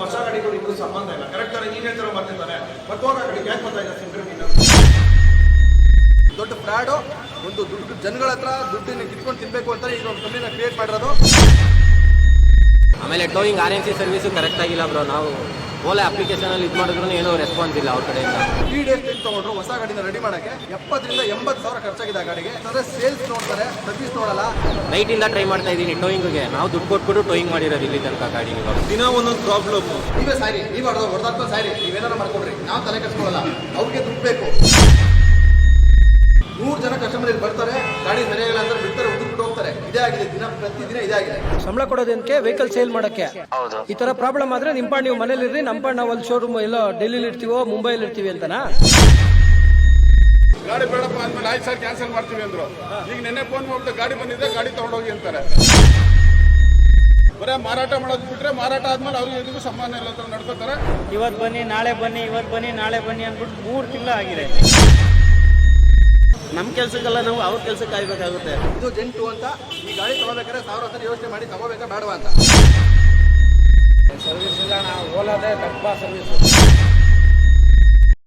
ಹೊಸ ಗಾಡಿಗಳು ಇಬ್ಬರು ಸಂಬಂಧ ಇಲ್ಲ. ಕರೆಕ್ಟ್ ಆಗಿ ನೀನೇ ತರ ಮಾಡ್ತಿದ್ದಾನೆ ಮತ್ತೆ ಹೋಗ ಗಾಡಿ ಯಾಕೆ ಬರ್ತಾ ಇಲ್ಲ ಸಿಂಪಲ್ ದೊಡ್ಡ ಫ್ರಾಡು. ಒಂದು ದುಡ್ಡು ಜನಗಳ ಹತ್ರ ದುಡ್ಡನ್ನು ಕಿತ್ಕೊಂಡು ತಿನ್ಬೇಕು ಅಂತ ಈಗ ಒಂದು ಕಂಪನಿನ ಕ್ರಿಯೇಟ್ ಮಾಡಿರೋದು. ಆಮೇಲೆ ಟೋಯಿಂಗ್ RNC ಸರ್ವಿಸು ಕರೆಕ್ಟ್ ಆಗಿಲ್ಲ ಬ್ರೋ. ನಾವು ಓಲಾ ಅಪ್ಲಿಕೇಶನಲ್ಲಿ ಇದು ಮಾಡಿದ್ರು ಏನೋ ರೆಸ್ಪಾನ್ಸ್ ಇಲ್ಲ ಅವ್ರ ಕಡೆಯಿಂದ. 3 ಡೇಸ್ ಟೈಮ್ ತೊಗೊಂಡ್ರು ಹೊಸ ಗಾಡಿನ ರೆಡಿ ಮಾಡೋಕ್ಕೆ 70 ರಿಂದ 80 ಸಾವಿರ ಖರ್ಚಾಗಿದೆ ಆ ಗಾಡಿಗೆ. ಅಂದರೆ ಸೇಲ್ಸ್ ನೋಡ್ತಾರೆ, ಸರ್ವಿಸ್ ನೋಡಲ್ಲ. ನೈಟಿಂದ ಟ್ರೈ ಮಾಡ್ತಾ ಇದ್ದೀನಿ ಟೋಯಿಂಗ್ಗೆ. ನಾವು ದುಡ್ಡು ಕೊಟ್ಬಿಟ್ಟು ಟೋಯಿಂಗ್ ಮಾಡಿರೋದು ಇಲ್ಲಿ ತನಕ ಗಾಡಿ. ದಿನ ಒಂದೊಂದು ಪ್ರಾಬ್ಲಮ್. ನೀವೇ ಸಾರಿ, ನೀವು ಹೊಡೆದಾದ್ಮೇಲೆ ಸಾರಿ, ನೀವೇನಾರು ಮಾಡ್ಕೊಡ್ರಿ, ನಾವು ತಲೆ ಕೆಡಿಸ್ಕೊಳ್ಳಲ್ಲ. ಅವ್ರಿಗೆ ದುಡ್ಡು ಬೇಕು. 100 ಜನ ಕಸ್ಟಮರ್ ಇಲ್ಲಿ ಬರ್ತಾರೆ, ಗಾಡಿ ಸರಿಯಾಗಿಲ್ಲ ಅಂತ ಬಿಡ್ತಾರೆ, ಬಿಟ್ಟು ಹೋಗ್ತಾರೆ. ಇದೇ ಆಗಿದೆ, ಪ್ರತಿದಿನ ಇದೇ ಆಗಿದೆ. ಸಂಬಳ ಕೊಡೋದಕ್ಕೆ ವೆಹಿಕಲ್ ಸೇಲ್ ಮಾಡಕ್ಕೆ. ಈ ತರ ಪ್ರಾಬ್ಲಮ್ ಆದ್ರೆ ನಿಮ್ಮ ನೀವು ಮನೇಲಿ ಇರ್ರಿ, ನಮ್ಮ ನಾವು ಅಲ್ಲಿ ಶೋರೂಮ್ ಎಲ್ಲ ಡೆಲ್ಲಿಲಿ ಇರ್ತೀವೋ ಮುಂಬೈಲಿ ಇರ್ತೀವಿ ಅಂತನಾ. ಗಾಡಿ ಬೇಡಪ್ಪ ಅಂದ್ಮೇಲೆ ಆಯ್ತು ಸರ್ ಕ್ಯಾನ್ಸಲ್ ಮಾಡ್ತೀವಿ ಅಂದ್ರು. ಈಗ ನೆನ್ನೆ ಫೋನ್ ಮಾಡ್ಬಿಟ್ಟು ಗಾಡಿ ಬಂದಿದೆ, ಗಾಡಿ ತಗೊಂಡೋಗಿ ಅಂತಾರೆ. ಬರೀ ಮಾರಾಟ ಮಾಡೋದು ಬಿಟ್ರೆ ಮಾರಾಟ ಆದ್ಮೇಲೆ ಅವ್ರಿಗೆ ಇದಕ್ಕೂ ಸಂಬಂಧ ಎಲ್ಲ ನಡ್ಕೋತಾರೆ. ಇವತ್ತು ಬನ್ನಿ ನಾಳೆ ಬನ್ನಿ, ಇವತ್ತು ಬನ್ನಿ ನಾಳೆ ಬನ್ನಿ ಅಂದ್ಬಿಟ್ಟು 3 ತಿಂಗಳು ಆಗಿದೆ. ನಮ್ಮ ಕೆಲಸಕ್ಕೆಲ್ಲ ನಾವು ಅವ್ರ ಕೆಲಸಕ್ಕೆ ಕಾಯ್ಬೇಕಾಗುತ್ತೆ. ಇದು ಜೆಂಟು ಅಂತ ಈ ಗಾಡಿ ತಗೋಬೇಕಾದ್ರೆ 1000 ಹತ್ರ ಯೋಚನೆ ಮಾಡಿ ತಗೋಬೇಕಾ ಬೇಡವಾ ಅಂತ. ಸರ್ವಿಸ್ ಇಲ್ಲ, ನಾವು ಓಲಾದೇ ಡಬ್ಬಾ ಸರ್ವಿಸ್.